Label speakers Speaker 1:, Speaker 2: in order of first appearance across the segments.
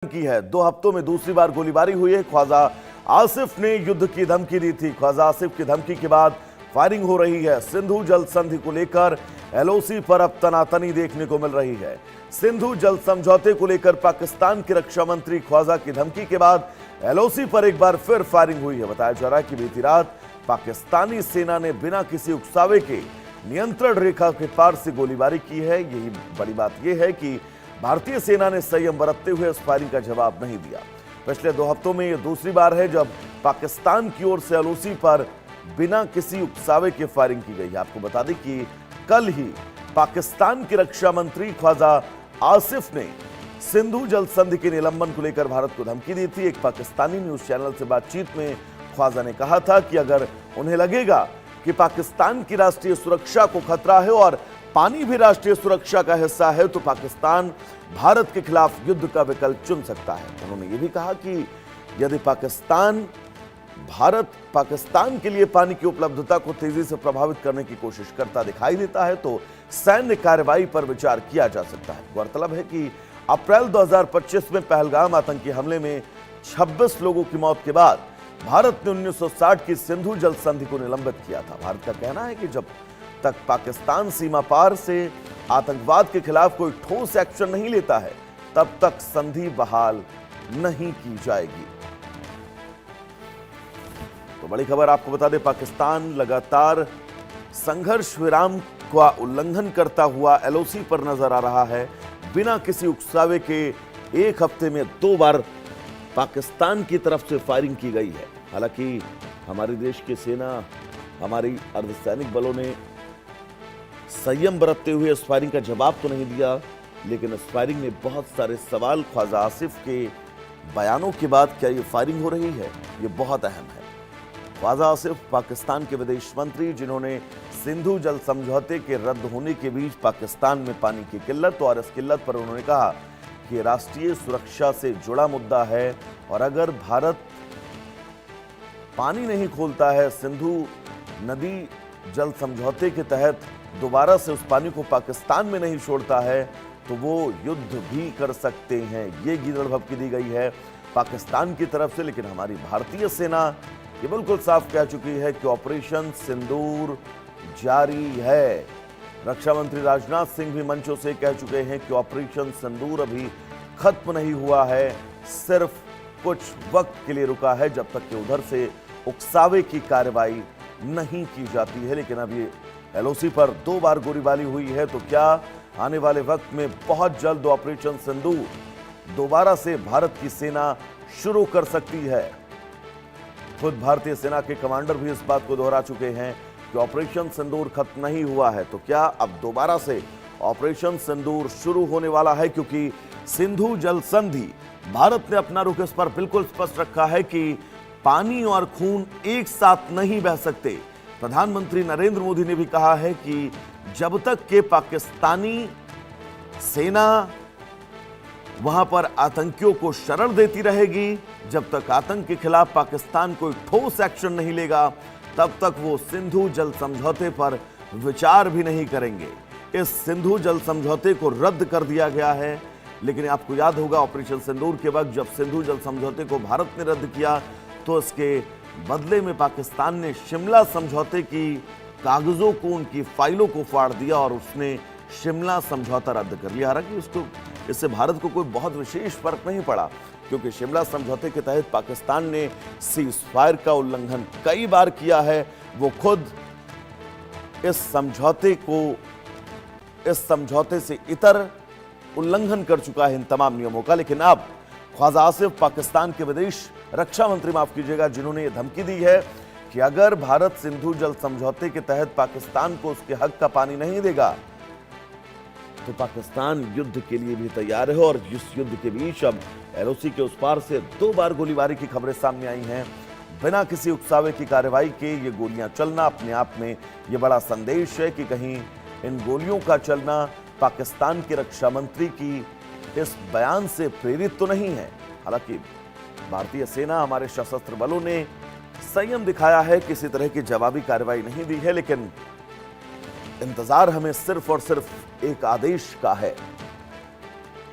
Speaker 1: की है। 2 हफ्तों में दूसरी बार गोलीबारी हुई है। ख्वाजा आसिफ ने युद्ध की धमकी दी थी। ख्वाजा आसिफ की धमकी के बाद फायरिंग हो रही है। सिंधु जल संधि को लेकर एलओसी पर अब तनातनी देखने को मिल रही है। सिंधु जल समझौते को लेकर पाकिस्तान के रक्षा मंत्री ख्वाजा की धमकी के बाद एलओसी पर एक बार फिर फायरिंग हुई है। बताया जा रहा है कि बीती रात पाकिस्तानी सेना ने बिना किसी उकसावे के नियंत्रण रेखा के पार से गोलीबारी की है। यही बड़ी बात यह है कि भारतीय सेना ने संयम बरतते हुए इस फायरिंग का जवाब नहीं दिया। पिछले 2 हफ्तों में यह दूसरी बार है जब पाकिस्तान की ओर से एलओसी पर बिना किसी उकसावे के फायरिंग की गई है। आपको बता दें कि कल ही पाकिस्तान के रक्षा मंत्री ख्वाजा आसिफ ने सिंधु जल संधि के निलंबन को लेकर भारत को धमकी दी थी। एक पाकिस्तानी न्यूज चैनल से बातचीत में ख्वाजा ने कहा था कि अगर उन्हें लगेगा कि पाकिस्तान की राष्ट्रीय सुरक्षा को खतरा है और पानी भी राष्ट्रीय सुरक्षा का हिस्सा है तो पाकिस्तान भारत के खिलाफ युद्ध का विकल्प चुन सकता है। उन्होंने यह भी कहा कि यदि भारत पाकिस्तान के लिए पानी की उपलब्धता को तेजी से प्रभावित करने की कोशिश करता दिखाई देता है तो सैन्य कार्रवाई पर विचार किया जा सकता है। गौरतलब है कि अप्रैल 2025 में पहलगाम आतंकी हमले में 26 लोगों की मौत के बाद भारत ने 1960 की सिंधु जल संधि को निलंबित किया था। भारत का कहना है कि जब तक पाकिस्तान सीमा पार से आतंकवाद के खिलाफ कोई ठोस एक्शन नहीं लेता है तब तक संधि बहाल नहीं की जाएगी। तो बड़ी खबर आपको बता दें, पाकिस्तान लगातार संघर्ष विराम का उल्लंघन करता हुआ एलओसी पर नजर आ रहा है। बिना किसी उकसावे के 1 हफ्ते में 2 बार पाकिस्तान की तरफ से फायरिंग की गई है। हालांकि हमारे देश की सेना, हमारी अर्धसैनिक बलों ने संयम बरतते हुए इस फायरिंग का जवाब तो नहीं दिया, लेकिन इस फायरिंग में बहुत सारे सवाल ख्वाजा आसिफ के बयानों के बाद क्या ये फायरिंग हो रही है, ये बहुत अहम है। ख्वाजा आसिफ पाकिस्तान के विदेश मंत्री, जिन्होंने सिंधु जल समझौते के रद्द होने के बीच पाकिस्तान में पानी की किल्लत और इस किल्लत पर उन्होंने कहा कि राष्ट्रीय सुरक्षा से जुड़ा मुद्दा है और अगर भारत पानी नहीं खोलता है, सिंधु नदी जल समझौते के तहत दोबारा से उस पानी को पाकिस्तान में नहीं छोड़ता है तो वो युद्ध भी कर सकते हैं। ये गीदड़ भभकी दी गई है पाकिस्तान की तरफ से। लेकिन हमारी भारतीय सेना ये बिल्कुल साफ कह चुकी है कि ऑपरेशन सिंदूर जारी है। रक्षा मंत्री राजनाथ सिंह भी मंचों से कह चुके हैं कि ऑपरेशन सिंदूर अभी खत्म नहीं हुआ है, सिर्फ कुछ वक्त के लिए रुका है जब तक कि उधर से उकसावे की कार्रवाई नहीं की जाती है। लेकिन अब ये एलओसी पर 2 बार गोलीबारी हुई है तो क्या आने वाले वक्त में बहुत जल्द ऑपरेशन सिंदूर दोबारा से भारत की सेना शुरू कर सकती है। खुद भारतीय सेना के कमांडर भी इस बात को दोहरा चुके हैं कि ऑपरेशन सिंदूर खत्म नहीं हुआ है। तो क्या अब दोबारा से ऑपरेशन सिंदूर शुरू होने वाला है, क्योंकि सिंधु जल संधि, भारत ने अपना रुख इस पर बिल्कुल स्पष्ट रखा है कि पानी और खून एक साथ नहीं बह सकते। प्रधानमंत्री नरेंद्र मोदी ने भी कहा है कि जब तक के पाकिस्तानी सेना वहां पर आतंकियों को शरण देती रहेगी, जब तक आतंक के खिलाफ पाकिस्तान कोई ठोस एक्शन नहीं लेगा, तब तक वो सिंधु जल समझौते पर विचार भी नहीं करेंगे। इस सिंधु जल समझौते को रद्द कर दिया गया है। लेकिन आपको याद होगा ऑपरेशन सिंदूर के वक्त जब सिंधु जल समझौते को भारत ने रद्द किया तो इसके बदले में पाकिस्तान ने शिमला समझौते की कागजों को, उनकी फाइलों को फाड़ दिया और उसने शिमला समझौता रद्द कर लिया। हालांकि इससे भारत को कोई बहुत विशेष फर्क नहीं पड़ा, क्योंकि शिमला समझौते के तहत पाकिस्तान ने सीज फायर का उल्लंघन कई बार किया है। वो खुद इस समझौते से इतर उल्लंघन कर चुका है इन तमाम नियमों का। लेकिन अब ख्वाजा आसिफ, पाकिस्तान के विदेश रक्षा मंत्री, माफ कीजिएगा, जिन्होंने ये धमकी दी है कि अगर भारत सिंधु जल समझौते के तहत पाकिस्तान को उसके हक का पानी नहीं देगा तो पाकिस्तान युद्ध के लिए भी तैयार है। और इस युद्ध के बीच अब एलओसी के उस पार से 2 बार गोलीबारी की खबरें सामने आई हैं। बिना किसी उकसावे की कार्रवाई के ये गोलियां चलना अपने आप में ये बड़ा संदेश है कि कहीं इन गोलियों का चलना पाकिस्तान के रक्षा मंत्री की इस बयान से प्रेरित तो नहीं है। हालांकि भारतीय सेना, हमारे सशस्त्र बलों ने संयम दिखाया है, किसी तरह की जवाबी कार्रवाई नहीं दी है। लेकिन इंतजार हमें सिर्फ और सिर्फ एक आदेश का है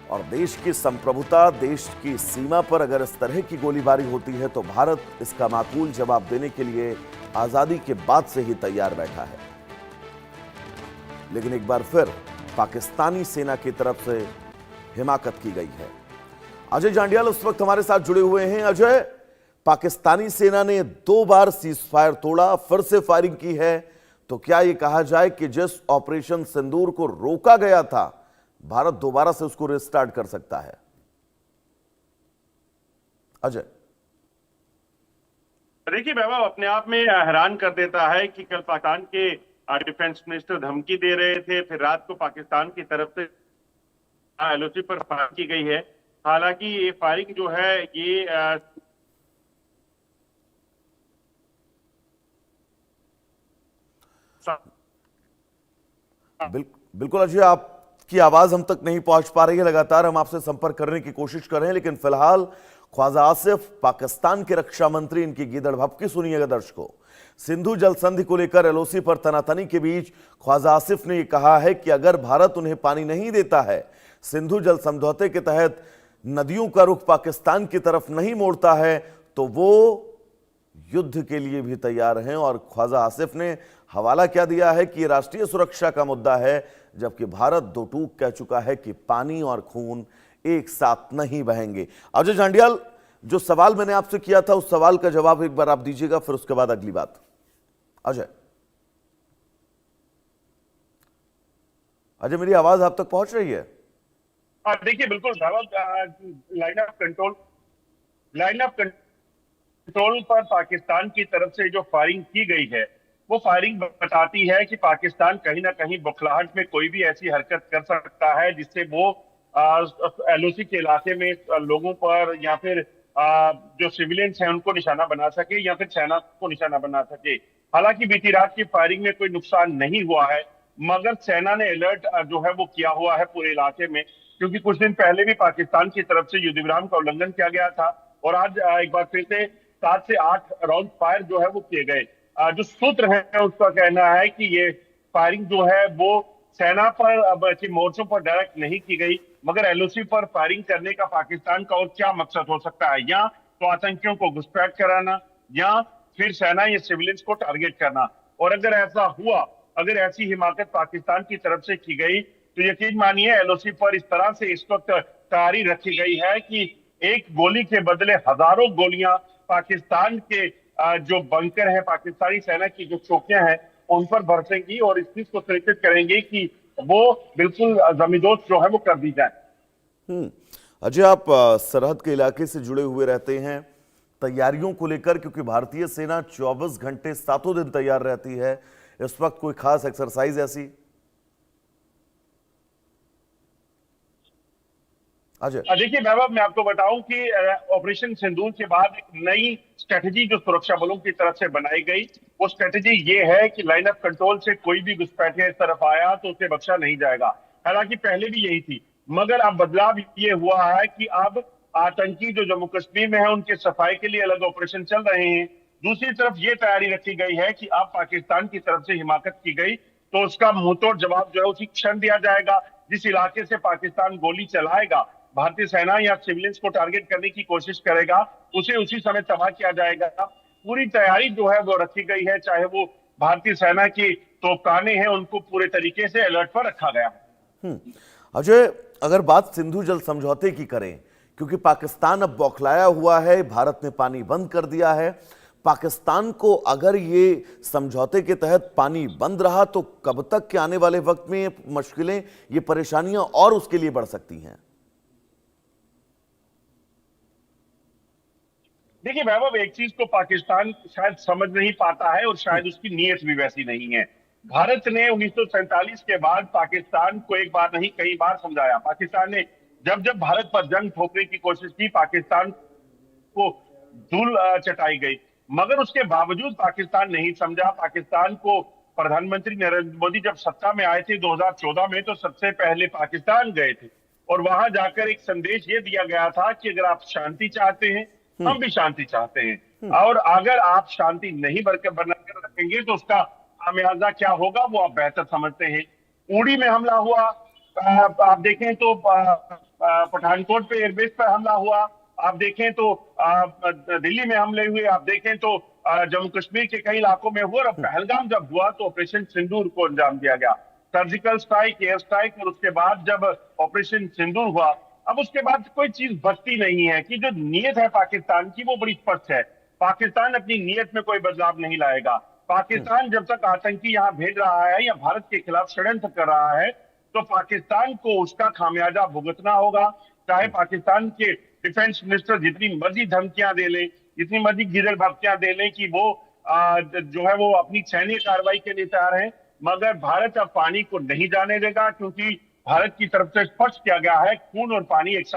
Speaker 1: और देश की संप्रभुता, देश की सीमा पर अगर इस तरह की गोलीबारी होती है तो भारत इसका माकूल जवाब देने के लिए आजादी के बाद से ही तैयार बैठा है। लेकिन एक बार फिर पाकिस्तानी सेना की तरफ से हिमाकत की गई है। अजय जांडियाल उस वक्त हमारे साथ जुड़े हुए हैं। अजय, पाकिस्तानी सेना ने 2 बार सीज फायर तोड़ा, फिर से फायरिंग की है, तो क्या यह कहा जाए कि जिस ऑपरेशन सिंदूर को रोका गया था, भारत दोबारा से उसको रिस्टार्ट कर सकता है? अजय,
Speaker 2: देखिए वैभव, अपने आप में हैरान कर देता है कि कल पाकिस्तान के डिफेंस मिनिस्टर धमकी दे रहे थे, फिर रात को पाकिस्तान की तरफ से एलओसी पर फायर की गई है। हालांकि ये फायरिंग जो है ये
Speaker 1: बिल्कुल अजय, आपकी आवाज हम तक नहीं पहुंच पा रही है। लगातार हम आपसे संपर्क करने की कोशिश कर रहे हैं, लेकिन फिलहाल ख्वाजा आसिफ, पाकिस्तान के रक्षा मंत्री, इनकी गीदड़ भपकी सुनिएगा दर्शकों। सिंधु जल संधि को लेकर एलओसी पर तनातनी के बीच ख्वाजा आसिफ ने यह कहा है कि अगर भारत उन्हें पानी नहीं देता है, सिंधु जल समझौते के तहत नदियों का रुख पाकिस्तान की तरफ नहीं मोड़ता है, तो वो युद्ध के लिए भी तैयार हैं। और ख्वाजा आसिफ ने हवाला क्या दिया है कि राष्ट्रीय सुरक्षा का मुद्दा है, जबकि भारत दो टूक कह चुका है कि पानी और खून एक साथ नहीं बहेंगे। अजय जांडियाल, जो सवाल मैंने आपसे किया था उस सवाल का जवाब एक बार आप दीजिएगा, फिर उसके बाद अगली बात। अजय, मेरी आवाज आप तक पहुंच रही है?
Speaker 2: देखिए बिल्कुल लाइन ऑफ कंट्रोल पर पाकिस्तान की तरफ से जो फायरिंग की गई है, वो फायरिंग बताती है कि पाकिस्तान कहीं ना कहीं बौखलाहट में कोई भी ऐसी हरकत कर सकता है जिससे वो एलओसी के इलाके में लोगों पर या फिर जो सिविलियंस हैं उनको निशाना बना सके या फिर सेना को निशाना बना सके। हालांकि बीती रात की फायरिंग में कोई नुकसान नहीं हुआ है, मगर सेना ने अलर्ट जो है वो किया हुआ है पूरे इलाके में, क्योंकि कुछ दिन पहले भी पाकिस्तान की तरफ से युद्ध विराम का उल्लंघन किया गया था और आज एक बार फिर से 7 से 8 राउंड फायर जो है वो किए गए। जो सूत्र है उसका कहना है कि ये फायरिंग जो है वो सेना पर के मोर्चों पर डायरेक्ट नहीं की गई, मगर एलओसी पर फायरिंग करने का पाकिस्तान का और क्या मकसद हो सकता है? या तो आतंकियों को घुसपैठ कराना या फिर सेना या सिविलियंस को टारगेट करना। और अगर ऐसा हुआ, अगर ऐसी हिमाकत पाकिस्तान की तरफ से की गई, तो यकीन मानिए एलओसी पर इस तरह से इस वक्त तैयारी रखी गई है कि एक गोली के बदले हजारों गोलियां पाकिस्तान के जो बंकर है, पाकिस्तानी सेना की जो चौकियां हैं, उन पर बरसेंगी और इस चीज को सुनिश्चित करेंगे कि वो बिल्कुल जमींदोज जो है वो कर दी जाए।
Speaker 1: अजय, आप सरहद के इलाके से जुड़े हुए रहते हैं, तैयारियों को लेकर, क्योंकि भारतीय सेना 24 घंटे 7 दिन तैयार रहती है, इस वक्त कोई खास एक्सरसाइज ऐसी? अजय,
Speaker 2: देखिए वैभव, मैं आपको बताऊं कि ऑपरेशन सिंदूर के बाद एक नई स्ट्रेटजी जो सुरक्षा बलों की तरफ से बनाई गई, वो स्ट्रेटजी ये है कि लाइन ऑफ कंट्रोल से कोई भी घुसपैठिया इस तरफ आया तो उसे बख्शा नहीं जाएगा। हालांकि पहले भी यही थी, मगर अब बदलाव ये हुआ है कि अब आतंकी जो जम्मू कश्मीर में है उनके सफाई के लिए अलग ऑपरेशन चल रहे हैं। दूसरी तरफ ये तैयारी रखी गई है कि अब पाकिस्तान की तरफ से हिमाकत की गई तो उसका मुंहतोड़ जवाब जो है उसी क्षण दिया जाएगा। जिस इलाके से पाकिस्तान गोली चलाएगा, भारतीय सेना या सिविलियंस को टारगेट करने की कोशिश करेगा, उसे उसी समय तबाह किया जाएगा। पूरी तैयारी जो है वो रखी गई है, चाहे वो भारतीय सेना की तोपखाने हैं, उनको पूरे तरीके से अलर्ट पर रखा गया है।
Speaker 1: अजय, अगर बात सिंधु जल समझौते की करें, क्योंकि पाकिस्तान अब बौखलाया हुआ है, भारत ने पानी बंद कर दिया है, पाकिस्तान को अगर ये समझौते के तहत पानी बंद रहा तो कब तक के आने वाले वक्त में ये मुश्किलें, ये परेशानियां और उसके लिए बढ़ सकती हैं?
Speaker 2: देखिए वैभव, एक चीज को पाकिस्तान शायद समझ नहीं पाता है और शायद उसकी नीयत भी वैसी नहीं है। भारत ने 1947 के बाद पाकिस्तान को एक बार नहीं कई बार समझाया। पाकिस्तान ने जब जब भारत पर जंग थोपने की कोशिश की, पाकिस्तान को धूल चटाई गई, मगर उसके बावजूद पाकिस्तान नहीं समझा। पाकिस्तान को प्रधानमंत्री नरेंद्र मोदी जब सत्ता में आए थे 2014 में, तो सबसे पहले पाकिस्तान गए थे और वहां जाकर एक संदेश ये दिया गया था कि अगर आप शांति चाहते हैं, हम भी शांति चाहते हैं, और अगर आप शांति नहीं बनाकर रखेंगे तो उसका खामियाजा क्या होगा वो आप बेहतर समझते हैं। उड़ी में हमला हुआ, आप देखें तो पठानकोट पे एयरबेस पर हमला हुआ, आप देखें तो दिल्ली में हमले हुए, आप देखें तो जम्मू कश्मीर के कई इलाकों में हुआ, और पहलगाम जब हुआ तो ऑपरेशन सिंदूर को अंजाम दिया गया। सर्जिकल स्ट्राइक, एयर स्ट्राइक, और उसके बाद जब ऑपरेशन सिंदूर हुआ, अब उसके बाद कोई चीज बचती नहीं है कि जो नीयत है पाकिस्तान की वो बड़ी स्पष्ट है। पाकिस्तान अपनी नीयत में कोई बदलाव नहीं लाएगा। पाकिस्तान जब तक आतंकी यहाँ भेज रहा है या भारत के खिलाफ षड्यंत्र कर रहा है, तो पाकिस्तान को उसका खामियाजा भुगतना होगा। चाहे पाकिस्तान के डिफेंस मिनिस्टर जितनी मर्जी धमकियां दे लें, जितनी मर्जी गिरल भपकियां दे लें कि वो जो है वो अपनी सैन्य कार्रवाई के लिए तैयार है, मगर भारत अब पानी को नहीं जाने देगा, क्योंकि भारत की तरफ से स्पष्ट किया गया है खून और पानी एक साथ